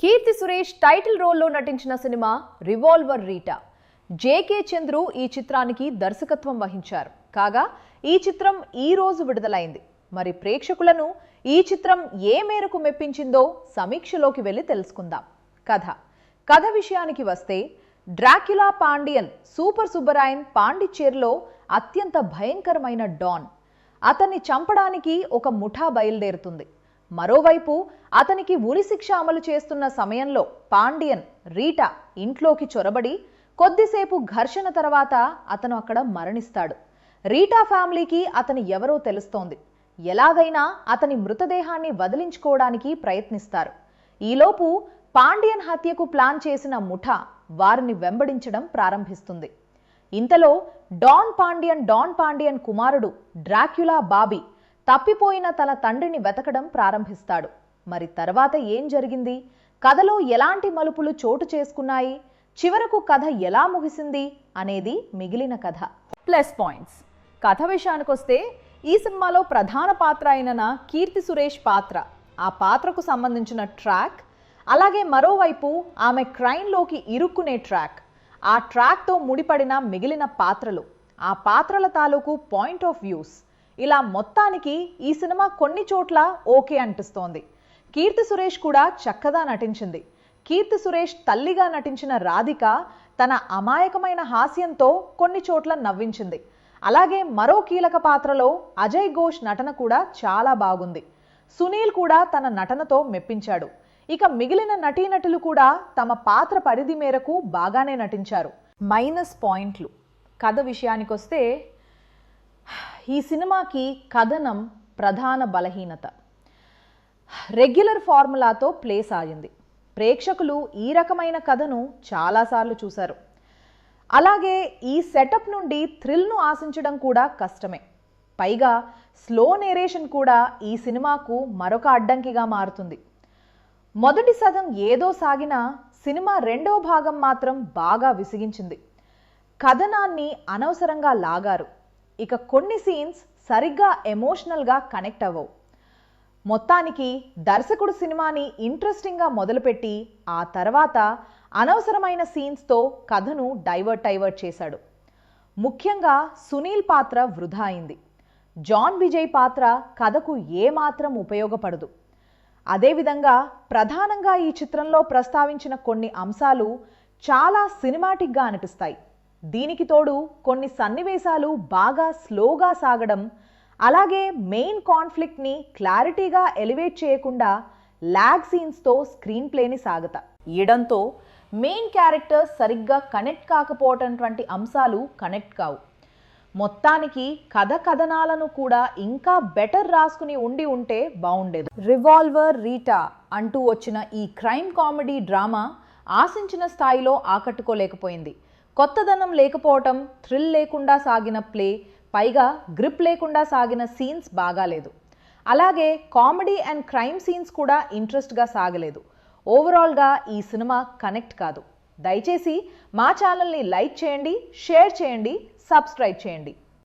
Keerthy Suresh title రోల్లో నటించిన cinema revolver Rita. JK Chandru ఈ చిత్రానికి దర్శకత్వం వహించారు. కాగా ఈ చిత్రం ఈ రోజు విడుదలైంది. మరి ప్రేక్షకులను ఈ చిత్రం ఏ మేరకు మెప్పించిందో సమీక్షలోకి వెళ్ళి తెలుసుకుందాం. కథ విషయానికి వస్తే, డ్రాక్యులా పాండియన్ సూపర్ సుబ్బరాయన్ పాండిచ్చేరిలో అత్యంత భయంకరమైన డాన్. అతన్ని చంపడానికి ఒక ముఠా బయలుదేరుతుంది. మరోవైపు అతనికి ఉరిశిక్ష అమలు చేస్తున్న సమయంలో పాండియన్ రీటా ఇంట్లోకి చొరబడి కొద్దిసేపు ఘర్షణ తర్వాత అతను అక్కడ మరణిస్తాడు. రీటా ఫ్యామిలీకి అతను ఎవరో తెలుస్తోంది. ఎలాగైనా అతని మృతదేహాన్ని వదిలించుకోవడానికి ప్రయత్నిస్తారు. ఈలోపు పాండియన్ హత్యకు ప్లాన్ చేసిన ముఠా వారిని వెంబడించడం ప్రారంభిస్తుంది. ఇంతలో డాన్ పాండియన్ కుమారుడు డ్రాక్యులా బాబీ తప్పిపోయిన తన తండ్రిని వెతకడం ప్రారంభిస్తాడు. మరి తర్వాత ఏం జరిగింది? కథలో ఎలాంటి మలుపులు చోటు చేసుకున్నాయి? చివరకు కథ ఎలా ముగిసింది అనేది మిగిలిన కథ. Plus points. కథ విషయానికొస్తే, ఈ సినిమాలో ప్రధాన పాత్ర అయిన కీర్తి సురేష్ పాత్ర, ఆ పాత్రకు సంబంధించిన ట్రాక్, అలాగే మరోవైపు ఆమె క్రైమ్లోకి ఇరుక్కునే ట్రాక్, ఆ ట్రాక్తో ముడిపడిన మిగిలిన పాత్రలు, ఆ పాత్రల తాలూకు పాయింట్ ఆఫ్ వ్యూస్, ఇలా మొత్తానికి ఈ సినిమా కొన్ని చోట్ల ఓకే అనిపిస్తోంది. కీర్తి సురేష్ కూడా చక్కగా నటించింది. కీర్తి సురేష్ తల్లిగా నటించిన రాధిక తన అమాయకమైన హాస్యంతో కొన్ని చోట్ల నవ్వించింది. అలాగే మరో కీలక పాత్రలో అజయ్ ఘోష్ నటన కూడా చాలా బాగుంది. సునీల్ కూడా తన నటనతో మెప్పించాడు. ఇక మిగిలిన నటీనటులు కూడా తమ పాత్ర పరిధి మేరకు బాగానే నటించారు. మైనస్ పాయింట్లు. కథ విషయానికొస్తే, ఈ సినిమాకి కథనం ప్రధాన బలహీనత. రెగ్యులర్ ఫార్ములాతో ప్లే సాగింది. ప్రేక్షకులు ఈ రకమైన కథను చాలాసార్లు చూశారు. అలాగే ఈ సెటప్ నుండి థ్రిల్ను ఆశించడం కూడా కష్టమే. పైగా స్లో నేరేషన్ కూడా ఈ సినిమాకు మరొక అడ్డంకిగా మారుతుంది. మొదటి సగం ఏదో సాగినా సినిమా రెండో భాగం మాత్రం బాగా విసిగించింది. కథనాన్ని అనవసరంగా లాగారు. ఇక కొన్ని సీన్స్ సరిగ్గా ఎమోషనల్గా కనెక్ట్ అవ్వవు. మొత్తానికి దర్శకుడు సినిమాని ఇంట్రెస్టింగ్గా మొదలుపెట్టి ఆ తర్వాత అనవసరమైన సీన్స్తో కథను డైవర్ట్ చేశాడు. ముఖ్యంగా సునీల్ పాత్ర వృధా అయింది. జాన్ విజయ్ పాత్ర కథకు ఏమాత్రం ఉపయోగపడదు. అదేవిధంగా ప్రధానంగా ఈ చిత్రంలో ప్రస్తావించిన కొన్ని అంశాలు చాలా సినిమాటిక్గా అనిపిస్తాయి. దీనికి తోడు కొన్ని సన్నివేశాలు బాగా స్లోగా సాగడం, అలాగే మెయిన్ కాన్ఫ్లిక్ట్ని క్లారిటీగా ఎలివేట్ చేయకుండా లాగ్ సీన్స్తో స్క్రీన్ ప్లేని సాగతంతో మెయిన్ క్యారెక్టర్స్ సరిగ్గా కనెక్ట్ కాకపోవటం వంటి అంశాలు కనెక్ట్ కావు. మొత్తానికి కథనాలను కూడా ఇంకా బెటర్ రాసుకుని ఉంటే బాగుండేది. రివాల్వర్ రీటా అంటూ వచ్చిన ఈ క్రైమ్ కామెడీ డ్రామా ఆశించిన స్థాయిలో ఆకట్టుకోలేకపోయింది. కొత్తదనం లేకపోవటం, థ్రిల్ లేకుండా సాగిన ప్లే, పైగా గ్రిప్ లేకుండా సాగిన సీన్స్ బాగాలేదు. అలాగే కామెడీ అండ్ క్రైమ్ సీన్స్ కూడా ఇంట్రెస్ట్గా సాగలేదు. ఓవరాల్గా ఈ సినిమా కనెక్ట్ కాదు. దయచేసి మా ఛానల్ని లైక్ చేయండి, షేర్ చేయండి, సబ్స్క్రైబ్ చేయండి.